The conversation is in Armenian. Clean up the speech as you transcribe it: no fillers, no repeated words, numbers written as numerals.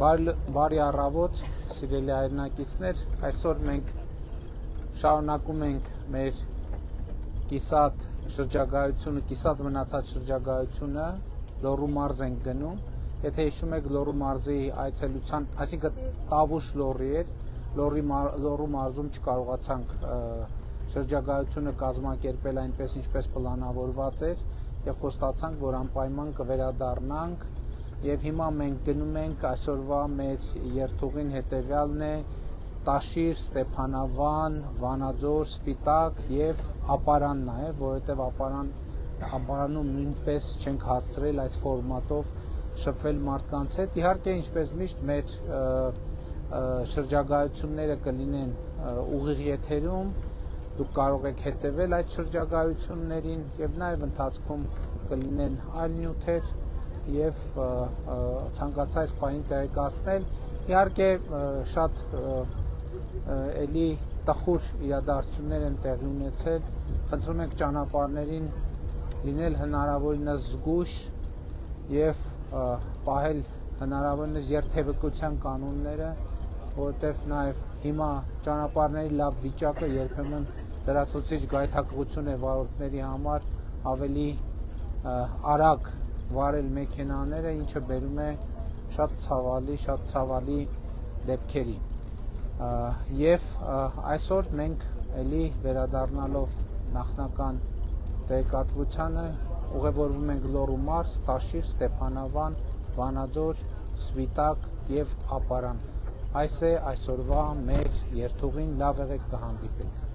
Բարի առավոտ, սիրելի հայրենակիցներ, այսօր մենք շարունակում ենք մեր կիսատ շրջագայությունը, կիսատ մնացած շրջագայությունը, Լոռու մարզ ենք գնում։ Եթե հիշում եք, Լոռու մարզի այցելության, այսինքն Տավուշ լոռի էր, Լոռու մարզում չկարողացանք շրջագայությունը կազմակերպել այնպես, ինչպես պլանավորված էր, եւ խոստացանք, որ անպայման կվերադառնանք, եւ հիմա մենք գնում ենք այսօրվա մեր երթուղին հետեւյալն է Տաշիր, Ստեփանավան, Վանաձոր, Սպիտակ եւ Ապարան նաեւ, որովհետեւ Ապարանում նույնպես չենք հասցրել այս ֆորմատով շփվել մարդկանց հետ։ Իհարկե, ինչպես միշտ մեր շրջագայությունները կլինեն ուղիղ եթերում, դուք կարող եք հետևել այդ շրջագայություններին եւ նաեւ ընթացքում կլինեն այլ նյութեր եւ ցանկացա այս պահին տեղեկացնել։ Իհարկե շատ էլի տխուր իրադարձություններ են տեղի ունեցել։ Խնդրում ենք ճանապարհներին լինել հնարավորինս զգույշ եւ պահել հնարավորինս երթևեկության կանոնները, որովհետեւ նաեւ հիմա ճանապարհների լավ վիճակը երբեմն լրացուցիչ գայթակղություն է վարորդների համար ավելի արագ վարել մեքենաները, ինչը բերում է շատ ցավալի դեպքերի։ Եվ այսօր մենք էլի վերադառնալով նախնական տեղեկատվությանը ուղևորվում ենք Լոռու մարզ, Տաշիր, Ստեփանավան, Վանաձոր, Սպիտակ եւ Ապարան։ Այս է այսօրվա մեր երթուղին, լավ եղեք կհանդիպենք։